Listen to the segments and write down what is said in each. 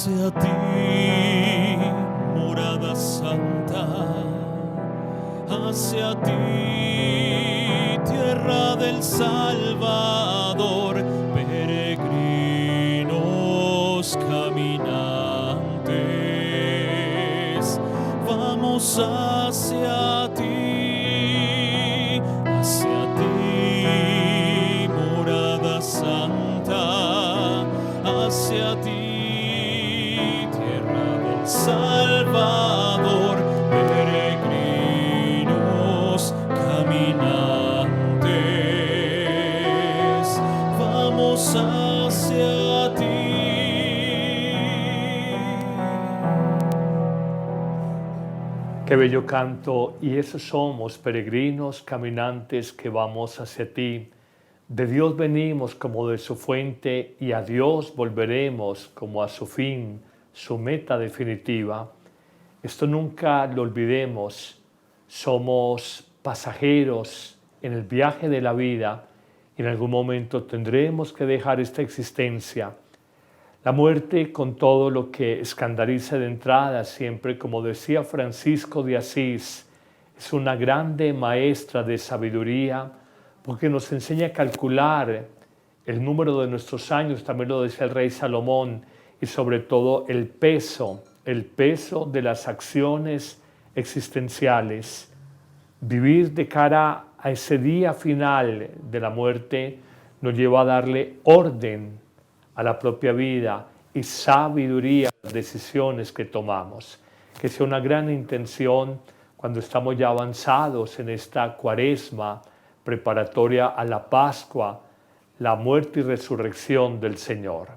hacia ti, morada santa, hacia ti, tierra del Salvador, peregrinos caminantes, vamos hacia ti, morada santa, hacia ti, tierra del Salvador, peregrinos caminantes, vamos hacia ti. Qué bello canto, y eso somos, peregrinos caminantes que vamos hacia ti. De Dios venimos como de su fuente y a Dios volveremos como a su fin, su meta definitiva. Esto nunca lo olvidemos. Somos pasajeros en el viaje de la vida y en algún momento tendremos que dejar esta existencia. La muerte, con todo lo que escandaliza de entrada, siempre, como decía Francisco de Asís, es una grande maestra de sabiduría, porque nos enseña a calcular el número de nuestros años, también lo decía el rey Salomón, y sobre todo el peso de las acciones existenciales. Vivir de cara a ese día final de la muerte nos lleva a darle orden a la propia vida y sabiduría a las decisiones que tomamos. Que sea una gran intención cuando estamos ya avanzados en esta cuaresma preparatoria a la Pascua, la muerte y resurrección del Señor.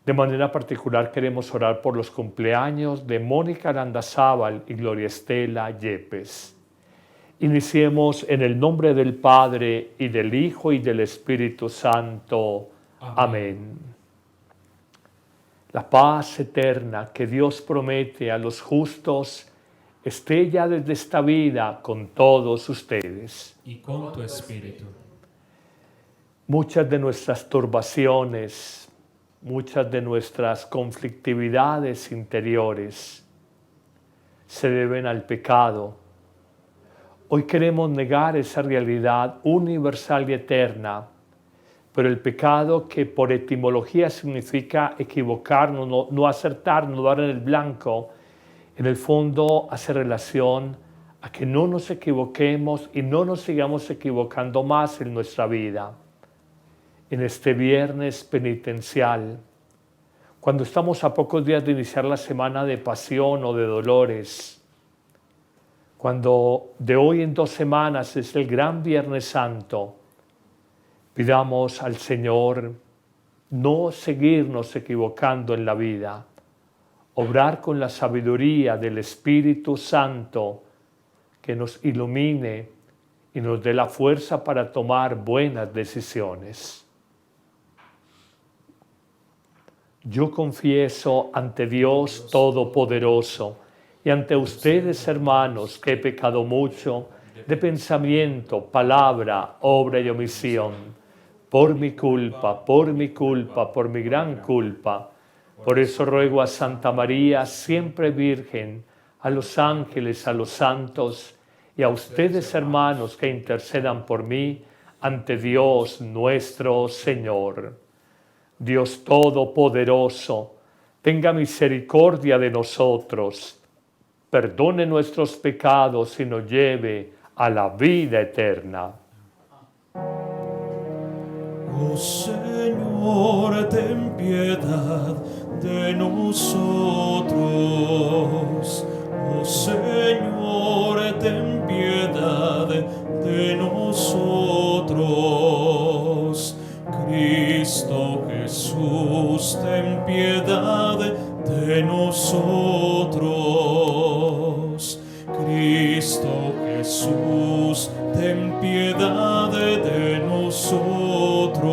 De manera particular queremos orar por los cumpleaños de Mónica Arandazábal y Gloria Estela Yepes. Iniciemos en el nombre del Padre, y del Hijo, y del Espíritu Santo. Amén. La paz eterna que Dios promete a los justos esté ya desde esta vida con todos ustedes. Y con tu espíritu. Muchas de nuestras turbaciones, muchas de nuestras conflictividades interiores se deben al pecado. Hoy queremos negar esa realidad universal y eterna, pero el pecado, que por etimología significa equivocarnos, no acertar, no dar en el blanco, en el fondo hace relación a que no nos equivoquemos y no nos sigamos equivocando más en nuestra vida. En este viernes penitencial, cuando estamos a pocos días de iniciar la semana de pasión o de dolores, cuando de hoy en 2 semanas es el gran Viernes Santo, pidamos al Señor no seguirnos equivocando en la vida, obrar con la sabiduría del Espíritu Santo que nos ilumine y nos dé la fuerza para tomar buenas decisiones. Yo confieso ante Dios Todopoderoso y ante ustedes, hermanos, que he pecado mucho de pensamiento, palabra, obra y omisión, por mi culpa, por mi gran culpa. Por eso ruego a Santa María, siempre Virgen, a los ángeles, a los santos y a ustedes, hermanos, que intercedan por mí ante Dios nuestro Señor. Dios Todopoderoso, tenga misericordia de nosotros, perdone nuestros pecados y nos lleve a la vida eterna. Oh Señor, ten piedad de nosotros. Oh Señor, ten piedad de nosotros. Cristo Jesús, ten piedad de nosotros. Cristo Jesús, ten piedad de nosotros.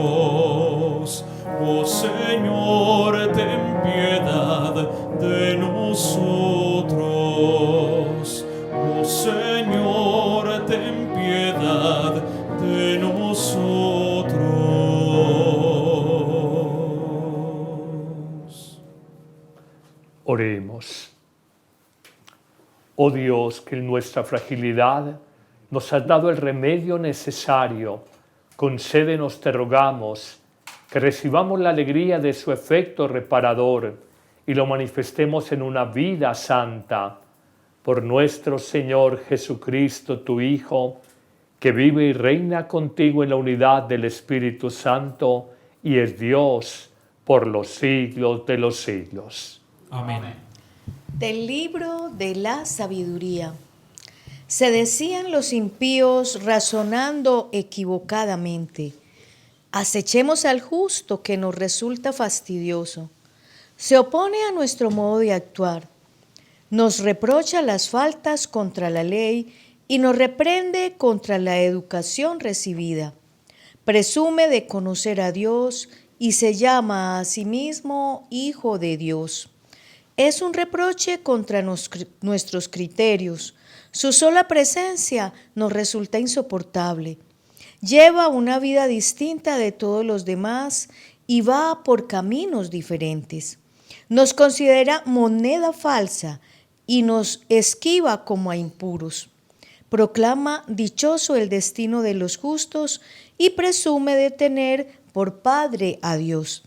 Oh Señor, ten piedad de nosotros. Oh Señor, ten piedad de nosotros. Oh Dios, que en nuestra fragilidad nos has dado el remedio necesario, concédenos, te rogamos, que recibamos la alegría de su efecto reparador y lo manifestemos en una vida santa. Por nuestro Señor Jesucristo, tu Hijo, que vive y reina contigo en la unidad del Espíritu Santo y es Dios por los siglos de los siglos. Amén. Del libro de la sabiduría. Se decían los impíos razonando equivocadamente: acechemos al justo que nos resulta fastidioso. Se opone a nuestro modo de actuar. Nos reprocha las faltas contra la ley y nos reprende contra la educación recibida. Presume de conocer a Dios y se llama a sí mismo Hijo de Dios. Es un reproche contra nuestros criterios. Su sola presencia nos resulta insoportable. Lleva una vida distinta de todos los demás y va por caminos diferentes. Nos considera moneda falsa y nos esquiva como a impuros. Proclama dichoso el destino de los justos y presume de tener por Padre a Dios.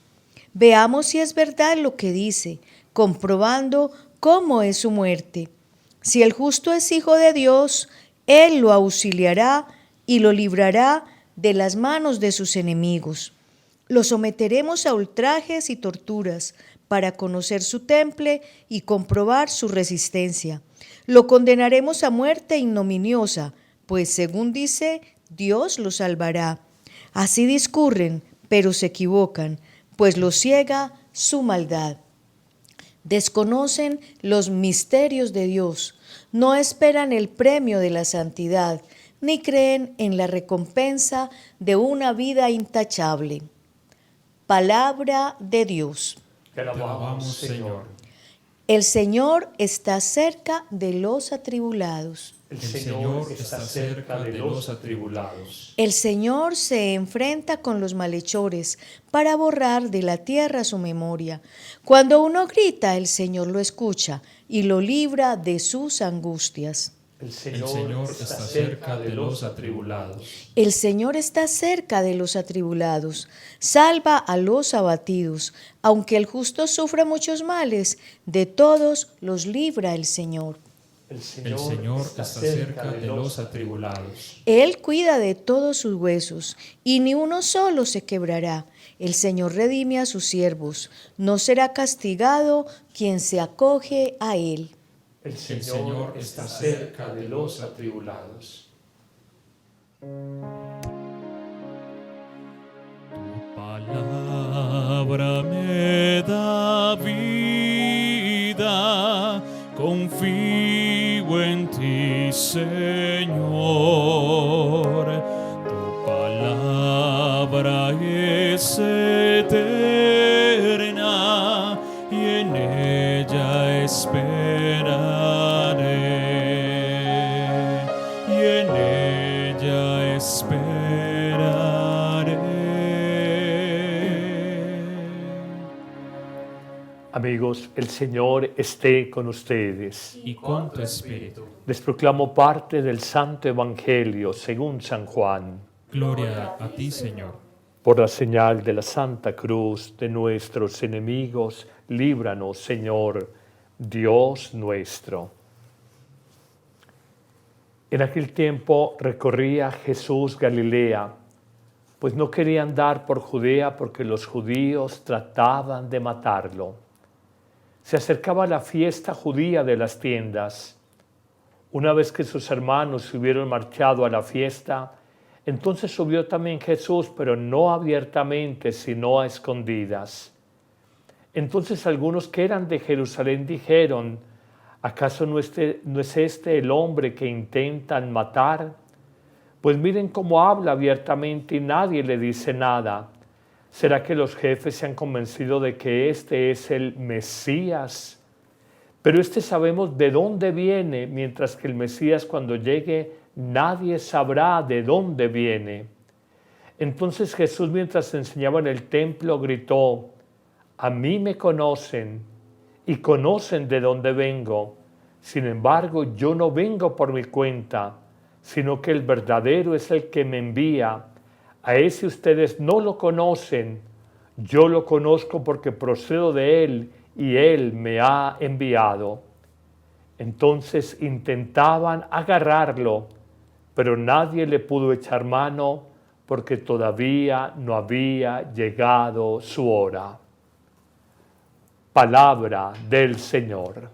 Veamos si es verdad lo que dice, comprobando cómo es su muerte. Si el justo es hijo de Dios, Él lo auxiliará y lo librará de las manos de sus enemigos. Lo someteremos a ultrajes y torturas para conocer su temple y comprobar su resistencia. Lo condenaremos a muerte ignominiosa, pues según dice, Dios lo salvará. Así discurren, pero se equivocan, pues los ciega su maldad. Desconocen los misterios de Dios, no esperan el premio de la santidad, ni creen en la recompensa de una vida intachable. Palabra de Dios. Te alabamos, Señor. El Señor está cerca de los atribulados. El Señor está cerca de los atribulados. El Señor se enfrenta con los malhechores para borrar de la tierra su memoria. Cuando uno grita, el Señor lo escucha y lo libra de sus angustias. El Señor está cerca de los atribulados. El Señor está cerca de los atribulados, salva a los abatidos. Aunque el justo sufra muchos males, de todos los libra el Señor. El Señor está cerca de los atribulados. Él cuida de todos sus huesos, y ni uno solo se quebrará. El Señor redime a sus siervos. No será castigado quien se acoge a Él. El Señor está cerca de los atribulados. Tu palabra me da vida, confío en ti, Señor. Tu palabra es eterna y en ella esperaré. Y en ella esperaré. Amigos, el Señor esté con ustedes. Y con tu espíritu. Les proclamo parte del Santo Evangelio según San Juan. Gloria a ti, Señor. Por la señal de la Santa Cruz de nuestros enemigos, líbranos, Señor, Dios nuestro. En aquel tiempo recorría Jesús Galilea, pues no quería andar por Judea porque los judíos trataban de matarlo. Se acercaba la fiesta judía de las tiendas. Una vez que sus hermanos se hubieron marchado a la fiesta, entonces subió también Jesús, pero no abiertamente, sino a escondidas. Entonces algunos que eran de Jerusalén dijeron: ¿acaso no es este el hombre que intentan matar? Pues miren cómo habla abiertamente y nadie le dice nada. ¿Será que los jefes se han convencido de que este es el Mesías? Pero sabemos de dónde viene, mientras que el Mesías, cuando llegue, nadie sabrá de dónde viene. Entonces Jesús, mientras enseñaba en el templo, gritó: a mí me conocen y conocen de dónde vengo. Sin embargo, yo no vengo por mi cuenta, sino que el verdadero es el que me envía. A ese ustedes no lo conocen, yo lo conozco porque procedo de él y él me ha enviado. Entonces intentaban agarrarlo, pero nadie le pudo echar mano porque todavía no había llegado su hora. Palabra del Señor.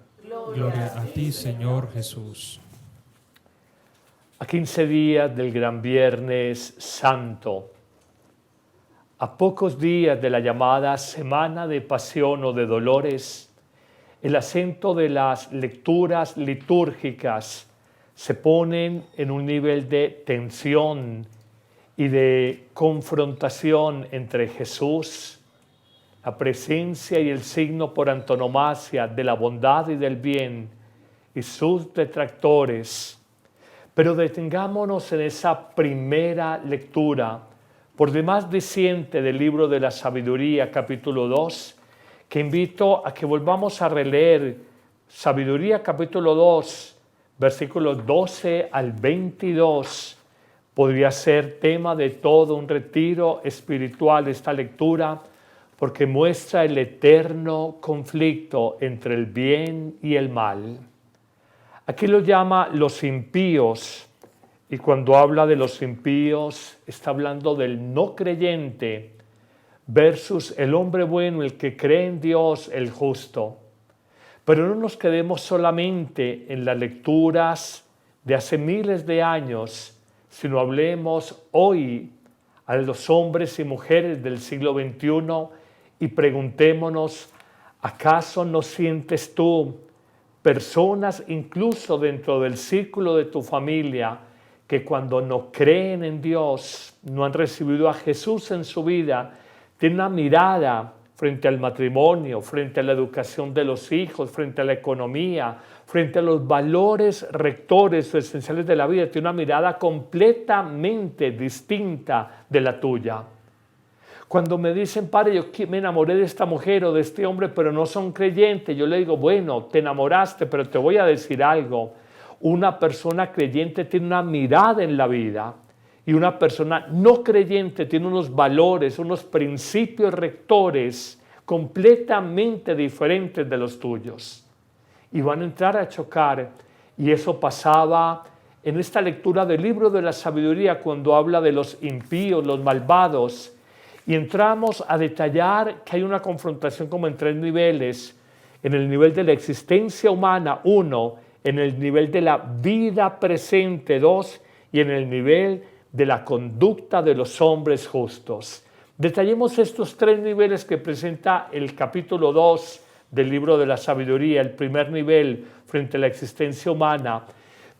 Gloria a ti, Señor Jesús. A 15 días del Gran Viernes Santo, a pocos días de la llamada Semana de Pasión o de Dolores, el acento de las lecturas litúrgicas se ponen en un nivel de tensión y de confrontación entre Jesús, la presencia y el signo por antonomasia de la bondad y del bien, y sus detractores. Pero detengámonos en esa primera lectura, por demás diciente del libro de la Sabiduría, capítulo 2, que invito a que volvamos a releer. Sabiduría, capítulo 2, versículos 12 al 22. Podría ser tema de todo un retiro espiritual esta lectura, porque muestra el eterno conflicto entre el bien y el mal. Aquí lo llama los impíos, y cuando habla de los impíos está hablando del no creyente versus el hombre bueno, el que cree en Dios, el justo. Pero no nos quedemos solamente en las lecturas de hace miles de años, sino hablemos hoy a los hombres y mujeres del siglo XXI y preguntémonos, ¿acaso no sientes tú personas incluso dentro del círculo de tu familia que cuando no creen en Dios, no han recibido a Jesús en su vida, tienen una mirada frente al matrimonio, frente a la educación de los hijos, frente a la economía, frente a los valores rectores o esenciales de la vida, tiene una mirada completamente distinta de la tuya? Cuando me dicen, padre, yo me enamoré de esta mujer o de este hombre, pero no son creyentes, yo le digo, bueno, te enamoraste, pero te voy a decir algo. Una persona creyente tiene una mirada en la vida y una persona no creyente tiene unos valores, unos principios rectores completamente diferentes de los tuyos. Y van a entrar a chocar, y eso pasaba en esta lectura del libro de la Sabiduría cuando habla de los impíos, los malvados. Y entramos a detallar que hay una confrontación como en tres niveles. En el nivel de la existencia humana, 1, en el nivel de la vida presente, 2, y en el nivel de la conducta de los hombres justos. Detallemos estos tres niveles que presenta el capítulo 2 del libro de la Sabiduría, el primer nivel frente a la existencia humana.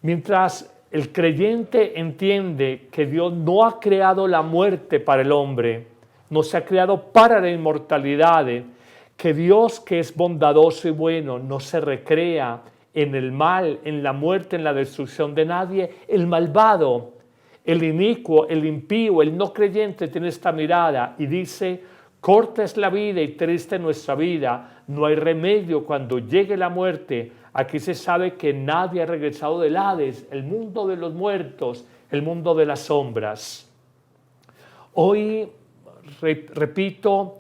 Mientras el creyente entiende que Dios no ha creado la muerte para el hombre, no se ha creado para la inmortalidad, que Dios, que es bondadoso y bueno, no se recrea en el mal, en la muerte, en la destrucción de nadie. El malvado, el inicuo, el impío, el no creyente tiene esta mirada y dice, corta es la vida y triste nuestra vida, no hay remedio cuando llegue la muerte. Aquí se sabe que nadie ha regresado del Hades, el mundo de los muertos, el mundo de las sombras. Hoy, repito,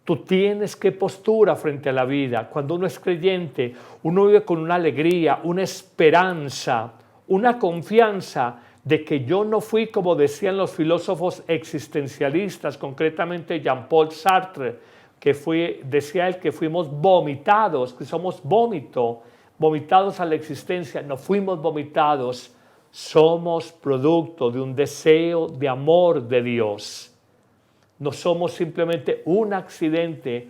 tú tienes qué postura frente a la vida. Cuando uno es creyente, uno vive con una alegría, una esperanza, una confianza de que yo no fui, como decían los filósofos existencialistas, concretamente Jean-Paul Sartre, decía él que fuimos vomitados, que somos vomitados a la existencia. No fuimos vomitados, somos producto de un deseo de amor de Dios. No somos simplemente un accidente,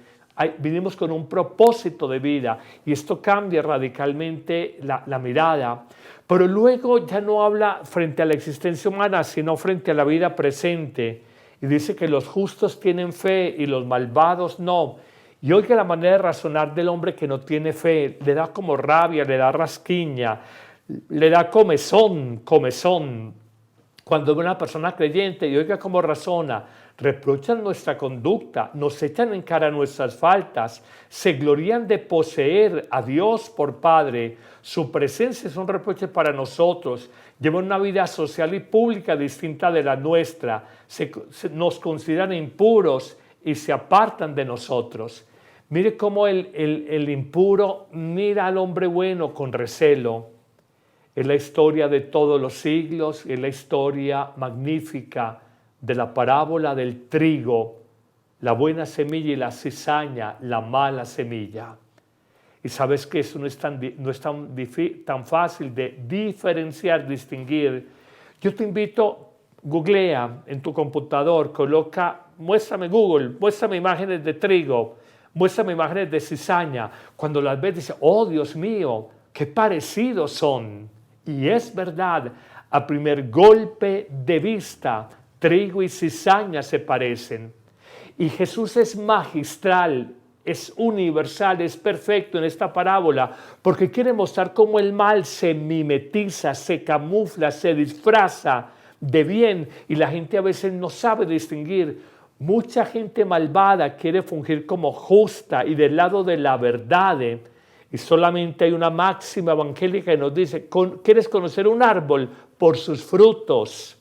vinimos con un propósito de vida y esto cambia radicalmente la mirada. Pero luego ya no habla frente a la existencia humana, sino frente a la vida presente. Y dice que los justos tienen fe y los malvados no. Y oiga la manera de razonar del hombre que no tiene fe. Le da como rabia, le da rasquiña, le da comezón. Cuando ve una persona creyente y oiga cómo razona, reprochan nuestra conducta, nos echan en cara nuestras faltas, se glorían de poseer a Dios por Padre, su presencia es un reproche para nosotros, llevan una vida social y pública distinta de la nuestra, nos consideran impuros y se apartan de nosotros. Mire cómo el impuro mira al hombre bueno con recelo. Es la historia de todos los siglos, es la historia magnífica de la parábola del trigo, la buena semilla y la cizaña, la mala semilla. Y sabes que eso no es tan fácil de diferenciar, distinguir. Yo te invito, googlea en tu computador, coloca, muéstrame Google, muéstrame imágenes de trigo, muéstrame imágenes de cizaña. Cuando las ves dices, oh Dios mío, qué parecidos son. Y es verdad, a primer golpe de vista, trigo y cizaña se parecen. Y Jesús es magistral, es universal, es perfecto en esta parábola, porque quiere mostrar cómo el mal se mimetiza, se camufla, se disfraza de bien, y la gente a veces no sabe distinguir. Mucha gente malvada quiere fungir como justa y del lado de la verdad. Y solamente hay una máxima evangélica que nos dice, ¿quieres conocer un árbol? Por sus frutos,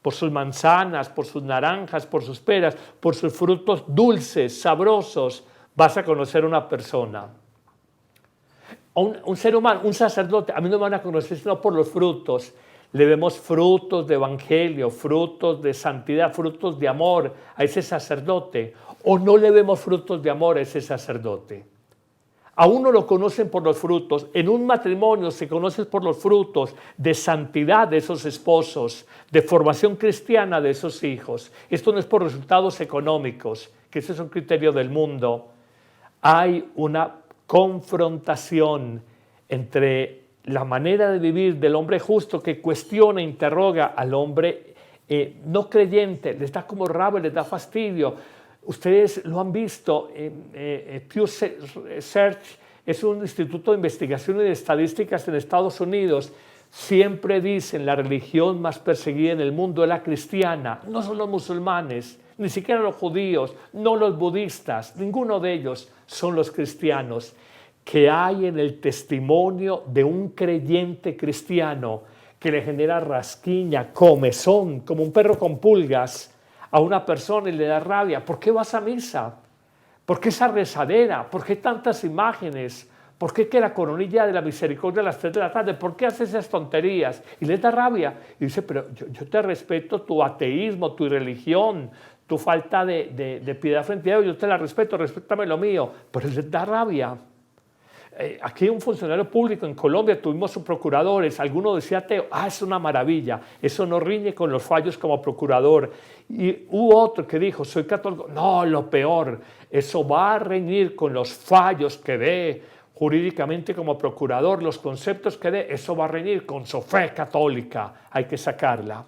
por sus manzanas, por sus naranjas, por sus peras, por sus frutos dulces, sabrosos, vas a conocer una persona. Un ser humano, un sacerdote, a mí no me van a conocer sino por los frutos. Le vemos frutos de evangelio, frutos de santidad, frutos de amor a ese sacerdote, o no le vemos frutos de amor a ese sacerdote. A uno lo conocen por los frutos, en un matrimonio se conoce por los frutos de santidad de esos esposos, de formación cristiana de esos hijos. Esto no es por resultados económicos, que ese es un criterio del mundo. Hay una confrontación entre la manera de vivir del hombre justo que cuestiona, interroga al hombre no creyente, les da como rabia, les da fastidio. Ustedes lo han visto, Pew Research es un instituto de investigación y de estadísticas en Estados Unidos. Siempre dicen la religión más perseguida en el mundo es la cristiana. No son los musulmanes, ni siquiera los judíos, no los budistas, ninguno de ellos son los cristianos. Que hay en el testimonio de un creyente cristiano que le genera rasquiña, comezón, como un perro con pulgas, a una persona y le da rabia. ¿Por qué vas a misa? ¿Por qué esa rezadera? ¿Por qué tantas imágenes? ¿Por qué que la coronilla de la misericordia a las 3 de la tarde? ¿Por qué haces esas tonterías? Y les da rabia. Y dice, pero yo te respeto tu ateísmo, tu irreligión, tu falta de piedad frente a Dios. Yo te la respeto, respétame lo mío. Pero les da rabia. Aquí un funcionario público en Colombia, tuvimos sus procuradores, alguno decía ateo, es una maravilla, eso no riñe con los fallos como procurador. Y hubo otro que dijo, soy católico, no, lo peor, eso va a reñir con los fallos que dé jurídicamente como procurador, los conceptos que dé, eso va a reñir con su fe católica, hay que sacarla.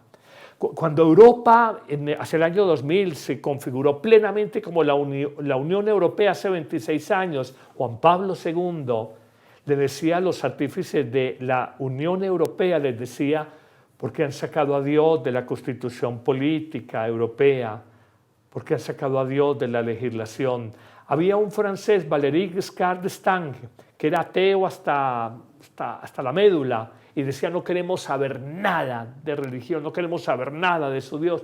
Cuando Europa, hacia el año 2000, se configuró plenamente como la Unión Europea hace 26 años, Juan Pablo II le decía a los artífices de la Unión Europea, les decía, ¿por qué han sacado a Dios de la Constitución política europea? ¿Por qué han sacado a Dios de la legislación? Había un francés, Valéry Giscard d'Estaing, que era ateo hasta la médula, y decía, no queremos saber nada de religión, no queremos saber nada de su Dios.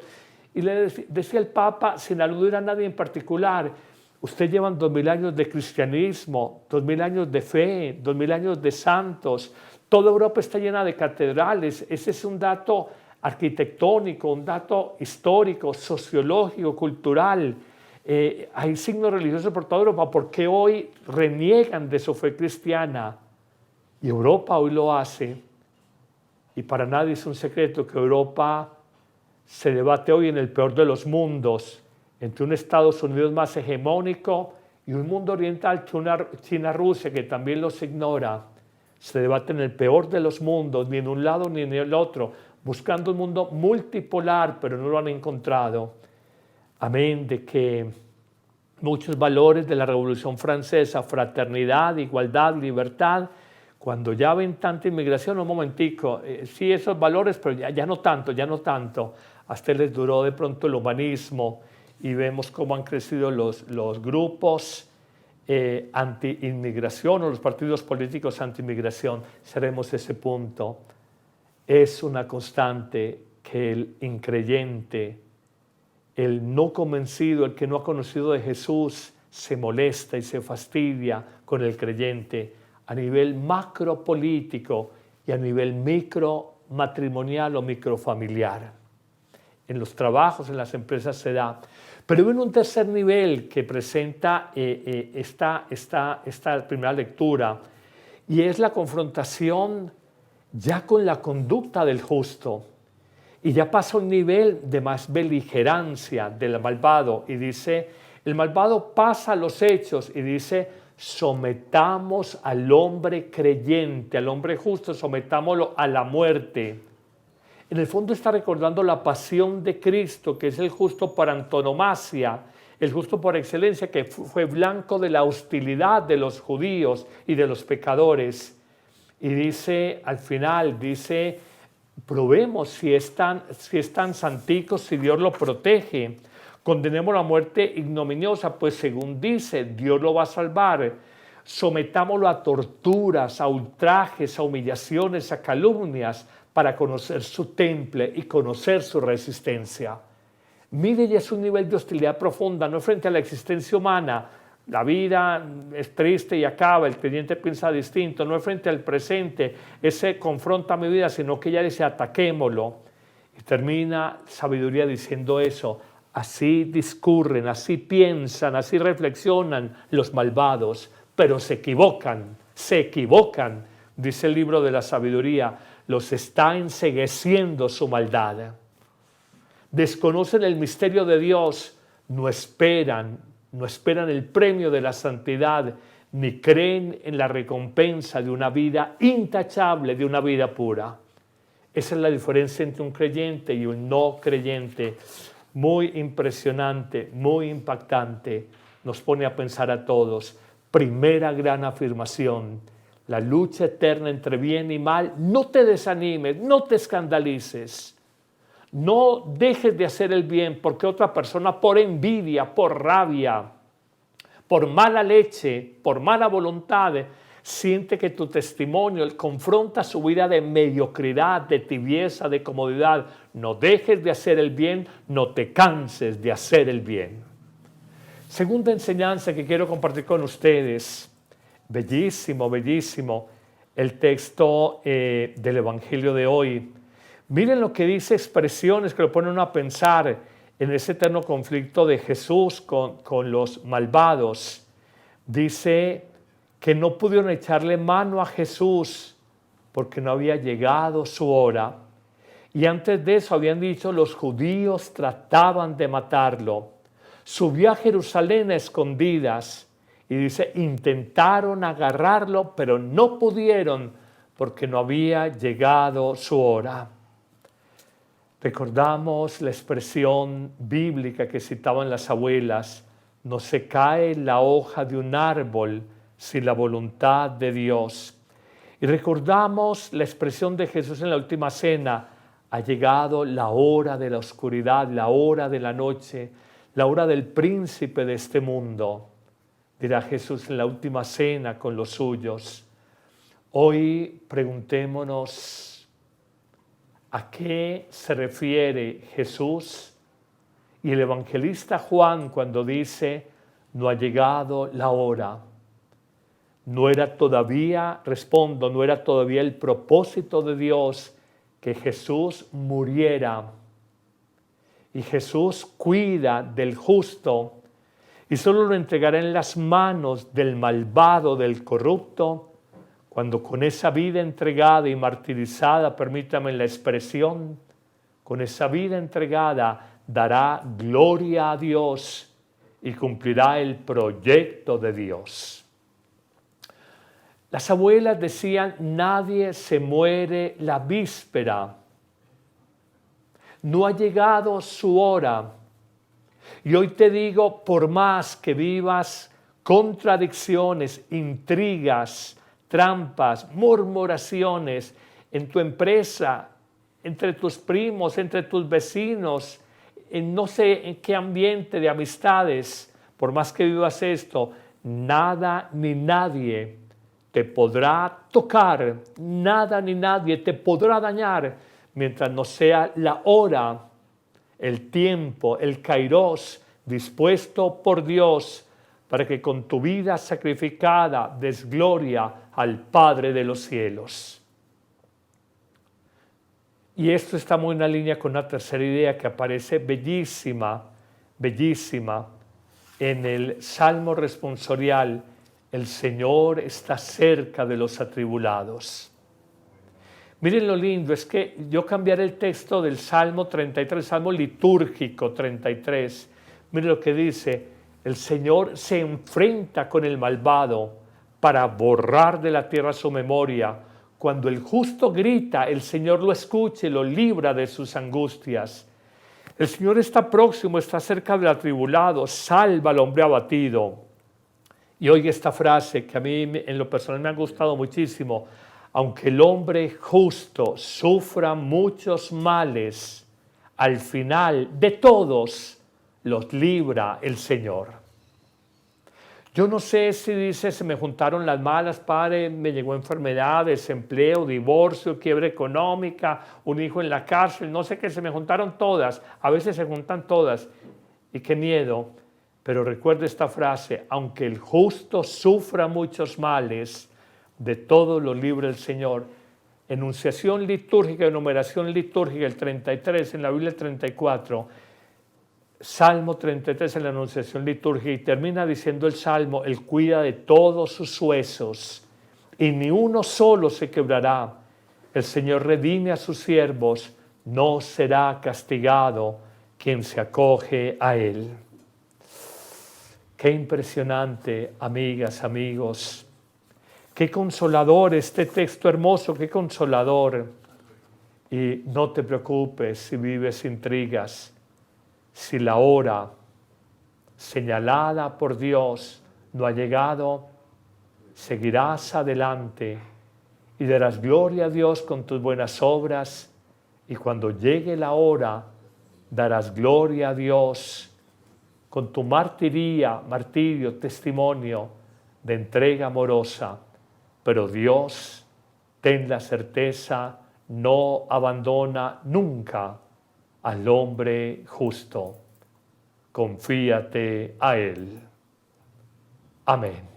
Y le decía el Papa, sin aludir a nadie en particular, ustedes llevan 2000 años de cristianismo, 2000 años de fe, 2000 años de santos, toda Europa está llena de catedrales, ese es un dato arquitectónico, un dato histórico, sociológico, cultural. Hay signos religiosos por toda Europa, porque hoy reniegan de su fe cristiana. Y Europa hoy lo hace. Y para nadie es un secreto que Europa se debate hoy en el peor de los mundos, entre un Estados Unidos más hegemónico y un mundo oriental, China-Rusia, que también los ignora. Se debate en el peor de los mundos, ni en un lado ni en el otro, buscando un mundo multipolar, pero no lo han encontrado. Amén de que muchos valores de la Revolución Francesa, fraternidad, igualdad, libertad, Cuando ya ven tanta inmigración, un momentico, sí esos valores, pero ya no tanto, ya no tanto. Hasta les duró de pronto el humanismo y vemos cómo han crecido los grupos anti-inmigración o los partidos políticos anti-inmigración. Seremos ese punto. Es una constante que el increyente, el no convencido, el que no ha conocido de Jesús, se molesta y se fastidia con el creyente a nivel macropolítico y a nivel micro matrimonial o microfamiliar. En los trabajos, en las empresas se da. Pero en un tercer nivel que presenta esta primera lectura, y es la confrontación ya con la conducta del justo. Y ya pasa a un nivel de más beligerancia del malvado y dice, el malvado pasa a los hechos y dice, sometamos al hombre creyente, al hombre justo, sometámoslo a la muerte. En el fondo está recordando la pasión de Cristo, que es el justo por antonomasia, el justo por excelencia, que fue blanco de la hostilidad de los judíos y de los pecadores. Y dice, al final, dice, probemos si es tan santico, si Dios lo protege. Condenemos la muerte ignominiosa, pues según dice, Dios lo va a salvar. Sometámoslo a torturas, a ultrajes, a humillaciones, a calumnias, para conocer su temple y conocer su resistencia. Mire, ya es un nivel de hostilidad profunda, no frente a la existencia humana. La vida es triste y acaba, el creyente piensa distinto, no es frente al presente, ese confronta mi vida, sino que ya dice, ataquémoslo. Y termina sabiduría diciendo eso, así discurren, así piensan, así reflexionan los malvados, pero se equivocan, dice el libro de la sabiduría, los está encegueciendo su maldad. Desconocen el misterio de Dios, no esperan el premio de la santidad, ni creen en la recompensa de una vida intachable, de una vida pura. Esa es la diferencia entre un creyente y un no creyente. Muy impresionante, muy impactante. Nos pone a pensar a todos. Primera gran afirmación. La lucha eterna entre bien y mal. No te desanimes, no te escandalices. No dejes de hacer el bien porque otra persona por envidia, por rabia, por mala leche, por mala voluntad, siente que tu testimonio confronta su vida de mediocridad, de tibieza, de comodidad. No dejes de hacer el bien, no te canses de hacer el bien. Segunda enseñanza que quiero compartir con ustedes. Bellísimo, bellísimo el texto del Evangelio de hoy. Miren lo que dice, expresiones que lo ponen a pensar en ese eterno conflicto de Jesús con los malvados. Dice que no pudieron echarle mano a Jesús porque no había llegado su hora. Y antes de eso habían dicho, los judíos trataban de matarlo. Subió a Jerusalén a escondidas y dice, intentaron agarrarlo, pero no pudieron porque no había llegado su hora. Recordamos la expresión bíblica que citaban las abuelas, no se cae la hoja de un árbol sin la voluntad de Dios. Y recordamos la expresión de Jesús en la última cena, ha llegado la hora de la oscuridad, la hora de la noche, la hora del príncipe de este mundo, dirá Jesús en la última cena con los suyos. Hoy preguntémonos, ¿a qué se refiere Jesús y el evangelista Juan cuando dice, no ha llegado la hora? No era todavía, respondo, no era todavía el propósito de Dios que Jesús muriera. Y Jesús cuida del justo y solo lo entregará en las manos del malvado, del corrupto, cuando con esa vida entregada y martirizada, permítame la expresión, con esa vida entregada dará gloria a Dios y cumplirá el proyecto de Dios. Las abuelas decían, nadie se muere la víspera. No ha llegado su hora. Y hoy te digo, por más que vivas contradicciones, intrigas, trampas, murmuraciones en tu empresa, entre tus primos, entre tus vecinos, en no sé en qué ambiente de amistades, por más que vivas esto, nada ni nadie te podrá tocar, nada ni nadie te podrá dañar mientras no sea la hora, el tiempo, el kairos dispuesto por Dios para que con tu vida sacrificada des gloria al Padre de los cielos. Y esto está muy en la línea con una tercera idea que aparece bellísima, bellísima en el Salmo responsorial. El Señor está cerca de los atribulados. Miren lo lindo, es que yo cambiaré el texto del Salmo 33, Salmo litúrgico 33. Miren lo que dice, el Señor se enfrenta con el malvado para borrar de la tierra su memoria. Cuando el justo grita, el Señor lo escucha y lo libra de sus angustias. El Señor está próximo, está cerca del atribulado, salva al hombre abatido. Y oiga esta frase que a mí en lo personal me ha gustado muchísimo. Aunque el hombre justo sufra muchos males, al final de todos los libra el Señor. Yo no sé si dice, se me juntaron las malas, padre, me llegó enfermedad, desempleo, divorcio, quiebra económica, un hijo en la cárcel, no sé qué, se me juntaron todas, a veces se juntan todas, y qué miedo, pero recuerde esta frase, aunque el justo sufra muchos males, de todo lo libre el Señor. Enunciación litúrgica, enumeración litúrgica, el 33, en la Biblia el 34, Salmo 33 en la enunciación litúrgica, y termina diciendo el Salmo, Él cuida de todos sus huesos, y ni uno solo se quebrará. El Señor redime a sus siervos, no será castigado quien se acoge a Él. Qué impresionante, amigas, amigos. Qué consolador este texto hermoso, qué consolador. Y no te preocupes si vives intrigas. Si la hora señalada por Dios no ha llegado, seguirás adelante y darás gloria a Dios con tus buenas obras, y cuando llegue la hora darás gloria a Dios con tu martirio, testimonio de entrega amorosa. Pero Dios, ten la certeza, no abandona nunca al hombre justo. Confíate a Él. Amén.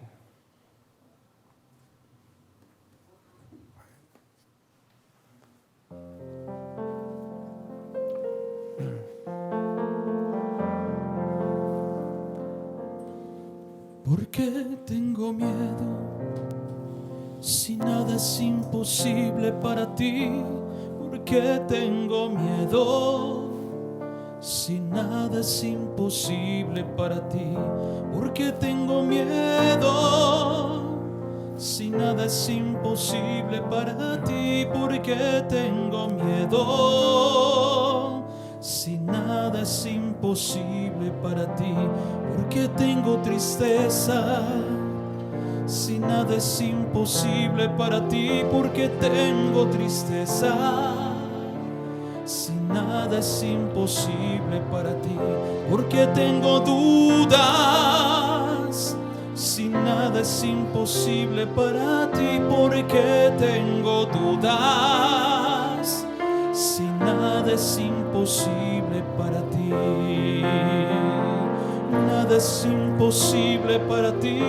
¿Por qué tengo miedo? Si nada es imposible para ti, ¿por qué tengo miedo? Si nada es imposible para ti, ¿por qué tengo miedo? Si nada es imposible para ti, ¿por qué tengo miedo? Si nada es imposible para ti, ¿por qué tengo tristeza? Si nada es imposible para ti, ¿por qué tengo tristeza? Si nada es imposible para ti, ¿por qué tengo dudas? Si nada es imposible para ti, ¿por qué tengo dudas? Si nada es imposible para ti, nada es imposible para ti.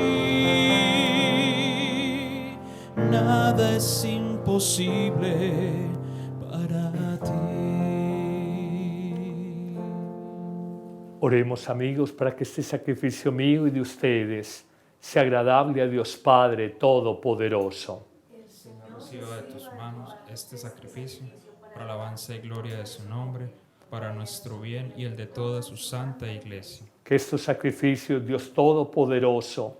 Nada es imposible para ti. Oremos, amigos, para que este sacrificio mío y de ustedes sea agradable a Dios Padre Todopoderoso. Señor, reciba de tus manos este sacrificio para alabanza y gloria de su nombre, para nuestro bien y el de toda su santa iglesia. Que estos sacrificios, Dios Todopoderoso,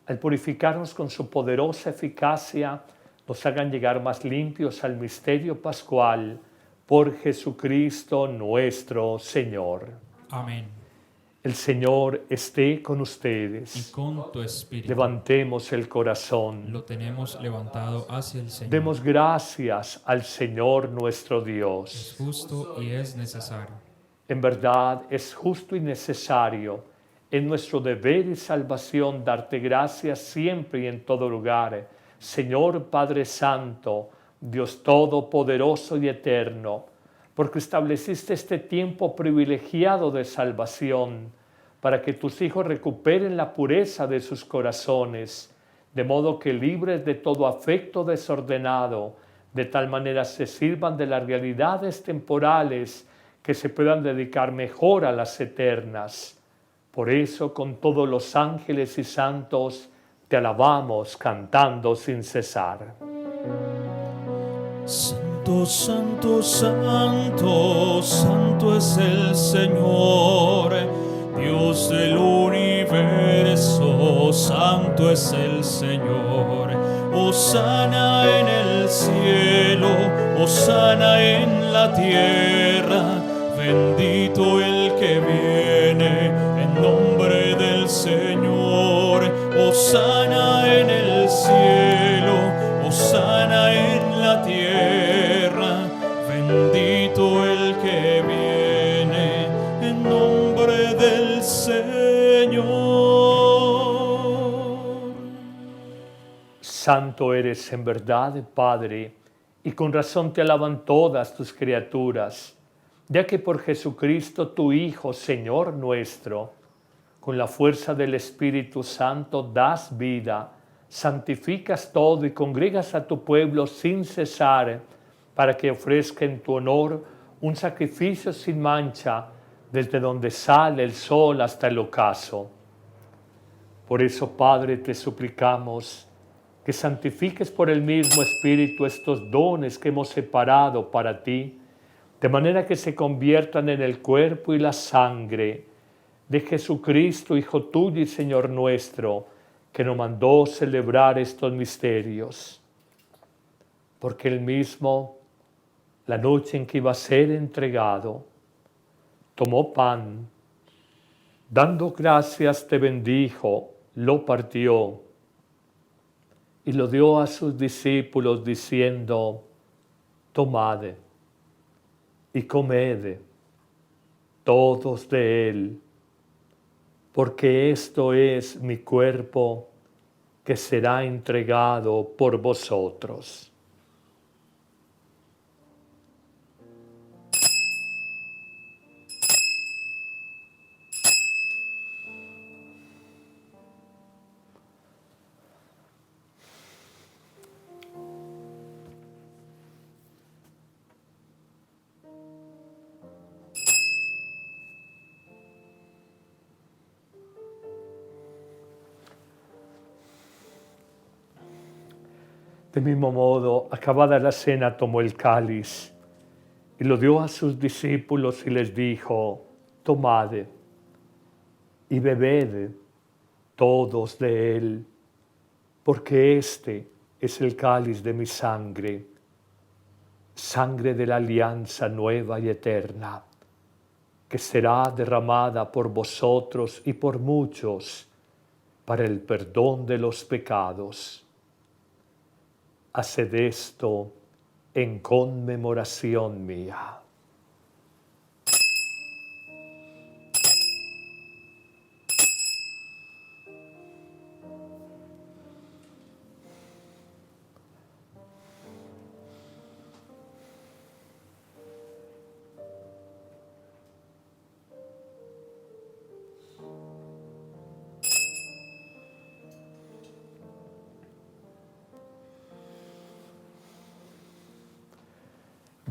al purificarnos con su poderosa eficacia, nos hagan llegar más limpios al misterio pascual, por Jesucristo nuestro Señor. Amén. El Señor esté con y ustedes. con tu espíritu. Levantemos el corazón. Lo tenemos levantado hacia el Señor. Demos gracias al Señor nuestro Es Dios. justo y es necesario. En verdad es justo y necesario, en nuestro deber y salvación, darte gracias siempre y en todo lugar, Señor Padre Santo, Dios Todopoderoso y Eterno, porque estableciste este tiempo privilegiado de salvación, para que tus hijos recuperen la pureza de sus corazones, de modo que libres de todo afecto desordenado, de tal manera se sirvan de las realidades temporales que se puedan dedicar mejor a las eternas. Por eso, con todos los ángeles y santos, te alabamos cantando sin cesar. Santo, santo, santo, santo es el Señor, Dios del universo, santo es el Señor. Hosana en el cielo, hosana en la tierra, bendito el que viene en nombre del Señor. Hosana en el cielo, hosana en la tierra, bendito el que viene en nombre del Señor. Santo eres en verdad, Padre, y con razón te alaban todas tus criaturas, ya que por Jesucristo, tu Hijo, Señor nuestro, con la fuerza del Espíritu Santo das vida, santificas todo y congregas a tu pueblo sin cesar, para que ofrezca en tu honor un sacrificio sin mancha, desde donde sale el sol hasta el ocaso. Por eso, Padre, te suplicamos que santifiques por el mismo Espíritu estos dones que hemos separado para ti, de manera que se conviertan en el cuerpo y la sangre de Jesucristo, Hijo tuyo y Señor nuestro, que nos mandó celebrar estos misterios. Porque él mismo, la noche en que iba a ser entregado, tomó pan, dando gracias te bendijo, lo partió y lo dio a sus discípulos diciendo: tomad y comed todos de él, porque esto es mi cuerpo que será entregado por vosotros. De mismo modo, acabada la cena, tomó el cáliz y lo dio a sus discípulos y les dijo: tomad y bebed todos de él, porque este es el cáliz de mi sangre, sangre de la alianza nueva y eterna, que será derramada por vosotros y por muchos para el perdón de los pecados. Haced esto en conmemoración mía.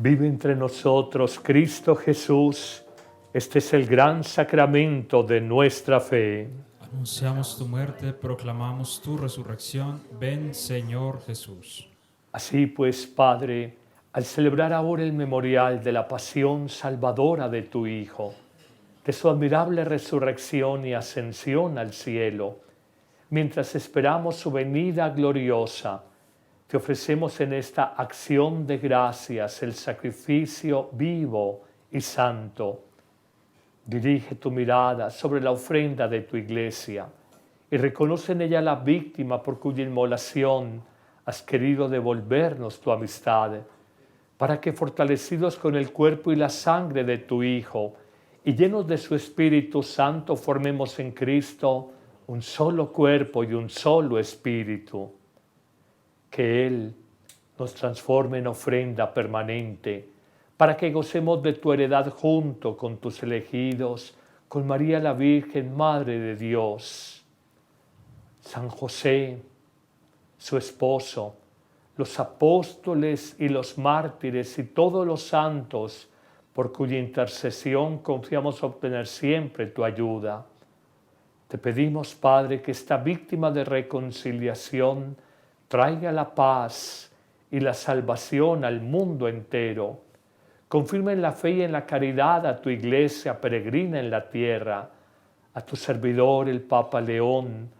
Vive entre nosotros Cristo Jesús. Este es el gran sacramento de nuestra fe. Anunciamos tu muerte, proclamamos tu resurrección. Ven, Señor Jesús. Así pues, Padre, al celebrar ahora el memorial de la pasión salvadora de tu Hijo, de su admirable resurrección y ascensión al cielo, mientras esperamos su venida gloriosa, te ofrecemos en esta acción de gracias el sacrificio vivo y santo Dirige tu mirada sobre la ofrenda de tu iglesia y reconoce en ella la víctima por cuya inmolación has querido devolvernos tu amistad, para que fortalecidos con el cuerpo y la sangre de tu Hijo y llenos de su Espíritu Santo formemos en Cristo un solo cuerpo y un solo espíritu. Que Él nos transforme en ofrenda permanente, para que gocemos de tu heredad junto con tus elegidos, con María la Virgen, Madre de Dios, San José, su esposo, los apóstoles y los mártires y todos los santos, por cuya intercesión confiamos obtener siempre tu ayuda. Te pedimos, Padre, que esta víctima de reconciliación traiga la paz y la salvación al mundo entero. Confirma en la fe y en la caridad a tu iglesia peregrina en la tierra, a tu servidor el Papa León,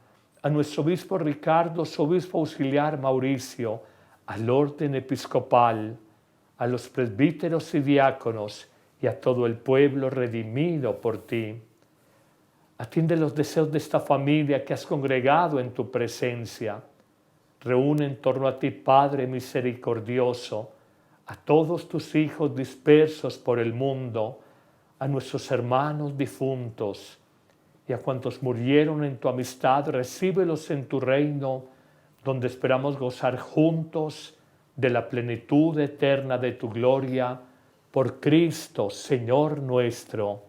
a nuestro obispo Ricardo, su obispo auxiliar Mauricio, al orden episcopal, a los presbíteros y diáconos y a todo el pueblo redimido por ti. Atiende los deseos de esta familia que has congregado en tu presencia. Reúne en torno a ti, Padre misericordioso, a todos tus hijos dispersos por el mundo, a nuestros hermanos difuntos y a cuantos murieron en tu amistad, recíbelos en tu reino, donde esperamos gozar juntos de la plenitud eterna de tu gloria, por Cristo, Señor nuestro,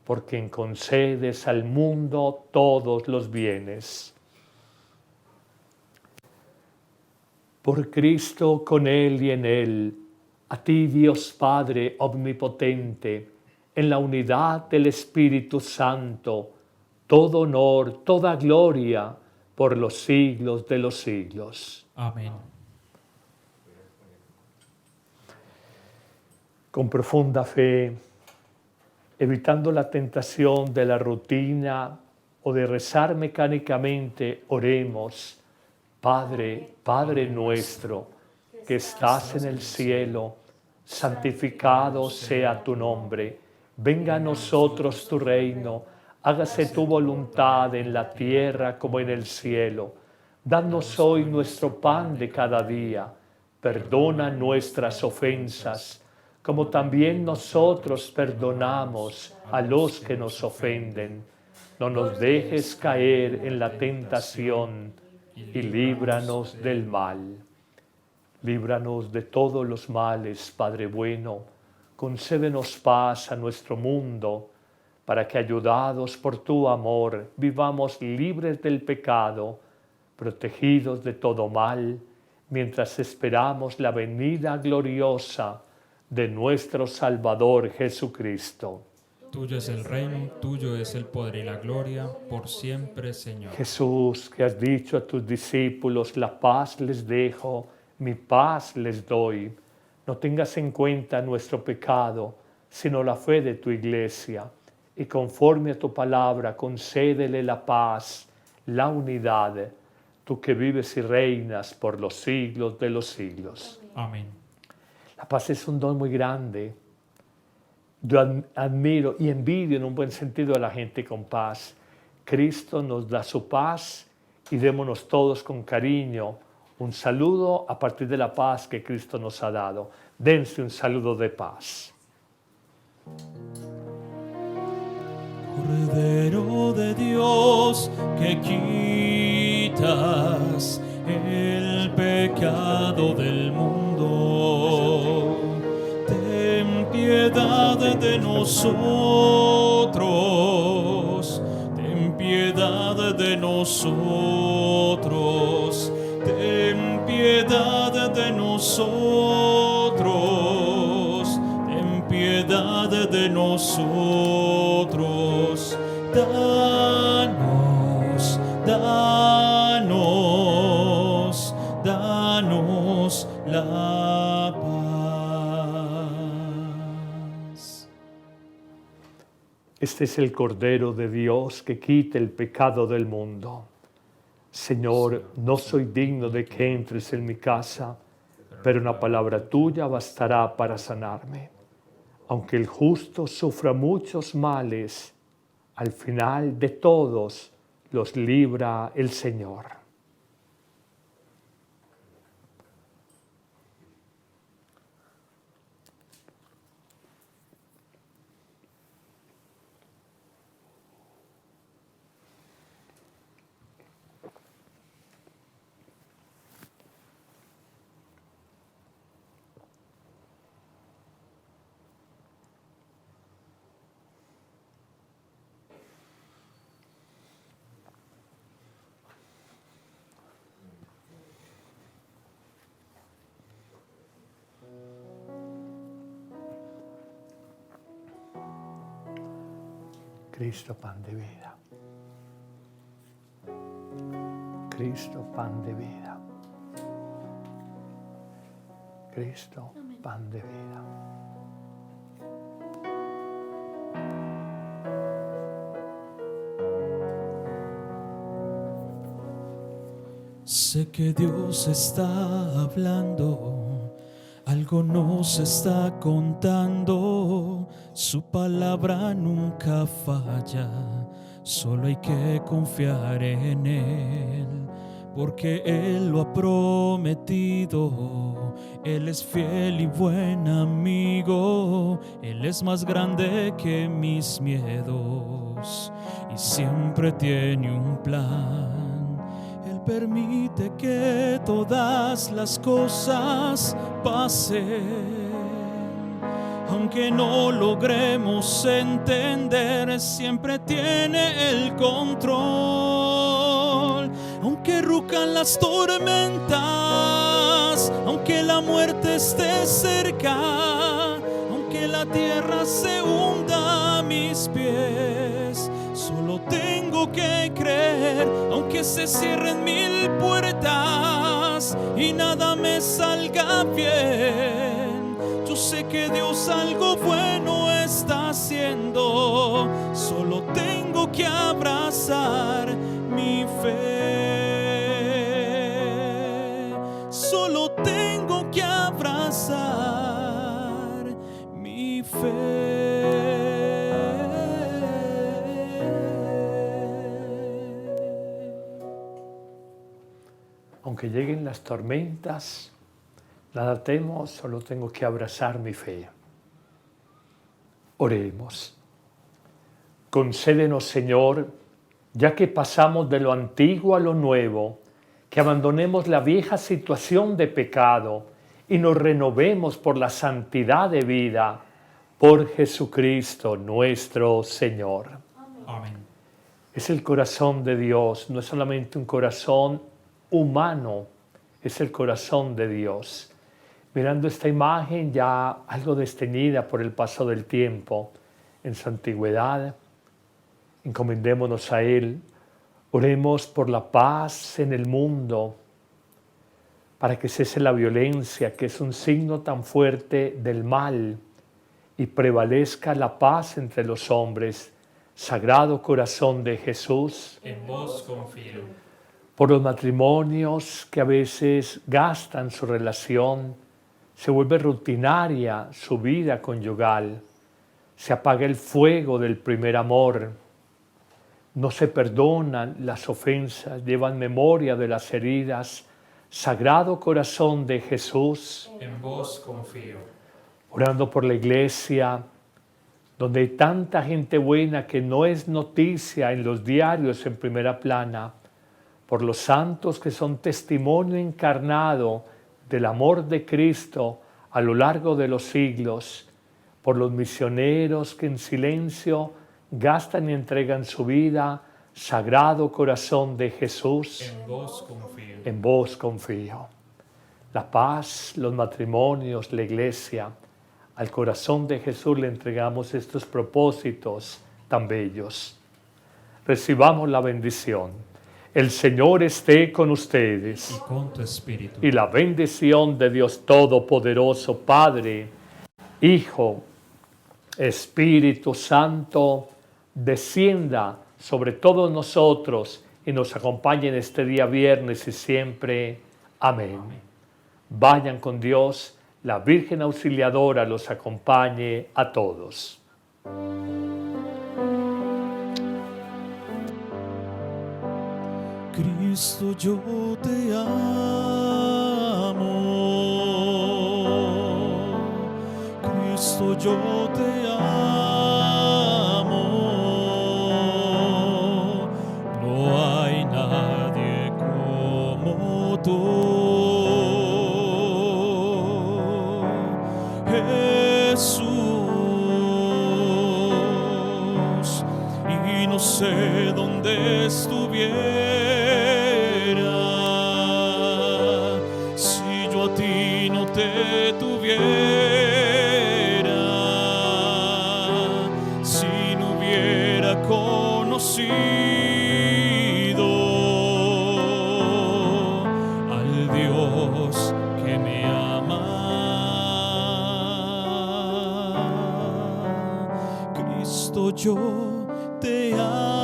por quien concedes al mundo todos los bienes. Por Cristo, con Él y en Él, a ti, Dios Padre omnipotente, en la unidad del Espíritu Santo, todo honor, toda gloria, por los siglos de los siglos. Amén. Con profunda fe, evitando la tentación de la rutina o de rezar mecánicamente, oremos. Padre, Padre nuestro, que estás en el cielo, santificado sea tu nombre. Venga a nosotros tu reino, hágase tu voluntad en la tierra como en el cielo. Danos hoy nuestro pan de cada día. Perdona nuestras ofensas, como también nosotros perdonamos a los que nos ofenden. No nos dejes caer en la tentación y líbranos del mal. Líbranos de todos los males, Padre bueno. Concédenos paz a nuestro mundo, para que, ayudados por tu amor, vivamos libres del pecado, protegidos de todo mal, mientras esperamos la venida gloriosa de nuestro Salvador Jesucristo. Tuyo es el reino, tuyo es el poder y la gloria, por siempre, Señor. Jesús, que has dicho a tus discípulos, la paz les dejo, mi paz les doy. No tengas en cuenta nuestro pecado, sino la fe de tu iglesia. Y conforme a tu palabra, concédele la paz, la unidad, tú que vives y reinas por los siglos de los siglos. Amén. La paz es un don muy grande. Yo admiro y envidio en un buen sentido a la gente con paz. Cristo nos da su paz y démonos todos con cariño un saludo a partir de la paz que Cristo nos ha dado. Dense un saludo de paz. Cordero de Dios, que quitas el pecado del mundo, ten piedad de nosotros, ten piedad de nosotros, ten piedad de nosotros, ten piedad de nosotros. Danos, danos, danos la paz. Este es el Cordero de Dios que quita el pecado del mundo. Señor, no soy digno de que entres en mi casa, pero una palabra tuya bastará para sanarme. Aunque el justo sufra muchos males, al final de todos los libra el Señor. Cristo, pan de vida. Cristo, pan de vida. Cristo, pan de vida. Sé que Dios está hablando, algo nos está contando, su palabra nunca falla, solo hay que confiar en Él, porque Él lo ha prometido, Él es fiel y buen amigo, Él es más grande que mis miedos y siempre tiene un plan. Él permite que todas las cosas pasen, aunque no logremos entender, siempre tiene el control. Aunque rujan las tormentas, aunque la muerte esté cerca, aunque la tierra se hunda a mis pies, solo tengo que creer, aunque se cierren 1000 puertas y nada me salga bien. Yo sé que Dios algo bueno está haciendo, solo tengo que abrazar mi fe. Solo tengo que abrazar mi fe. Aunque lleguen las tormentas, nada temo, solo tengo que abrazar mi fe. Oremos. Concédenos, Señor, ya que pasamos de lo antiguo a lo nuevo, que abandonemos la vieja situación de pecado y nos renovemos por la santidad de vida, por Jesucristo nuestro Señor. Amén. Es el corazón de Dios, no es solamente un corazón humano, es el corazón de Dios. Mirando esta imagen ya algo desteñida por el paso del tiempo en su antigüedad, encomendémonos a Él, oremos por la paz en el mundo, para que cese la violencia, que es un signo tan fuerte del mal, y prevalezca la paz entre los hombres. Sagrado Corazón de Jesús, En vos confío. por los matrimonios que a veces gastan su relación, se vuelve rutinaria su vida conyugal, se apaga el fuego del primer amor, no se perdonan las ofensas, llevan memoria de las heridas. Sagrado Corazón de Jesús, En vos confío. orando por la iglesia, donde hay tanta gente buena que no es noticia en los diarios en primera plana, por los santos que son testimonio encarnado del amor de Cristo a lo largo de los siglos, por los misioneros que en silencio gastan y entregan su vida. Sagrado Corazón de Jesús, En vos confío. en vos confío. La paz, los matrimonios, la iglesia, al corazón de Jesús le entregamos estos propósitos tan bellos. Recibamos la bendición. El Señor esté con ustedes. Y con tu espíritu. Y la bendición de Dios Todopoderoso, Padre, Hijo, Espíritu Santo, descienda sobre todos nosotros y nos acompañe en este día viernes y siempre. Amén. Vayan con Dios. La Virgen Auxiliadora los acompañe a todos. Cristo, yo te amo. Cristo, yo te amo. No hay nadie como tú, Jesús. Y no sé dónde estuviera si yo a ti no te tuviera, si no hubiera conocido al Dios que me ama. Cristo, yo te amo.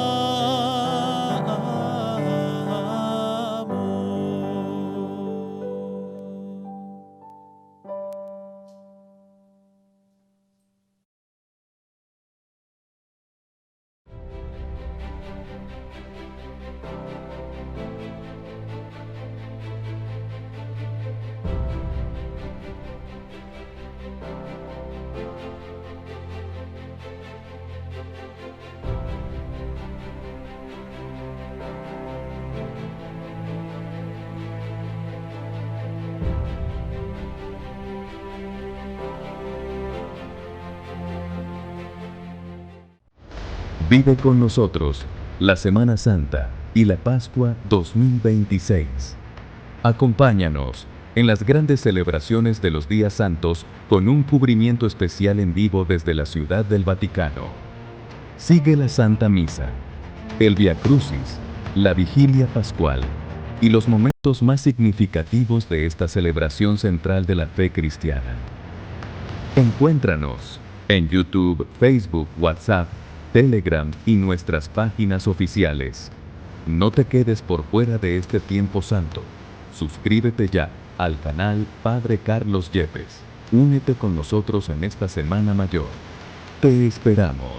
Vive con nosotros la Semana Santa y la Pascua 2026. Acompáñanos en las grandes celebraciones de los días santos con un cubrimiento especial en vivo desde la Ciudad del Vaticano. Sigue la Santa Misa, el Vía Crucis, la Vigilia Pascual y los momentos más significativos de esta celebración central de la fe cristiana. Encuéntranos en YouTube, Facebook, WhatsApp, Telegram y nuestras páginas oficiales. No te quedes por fuera de este tiempo santo. Suscríbete ya al canal Padre Carlos Yepes. Únete con nosotros en esta Semana Mayor. Te esperamos.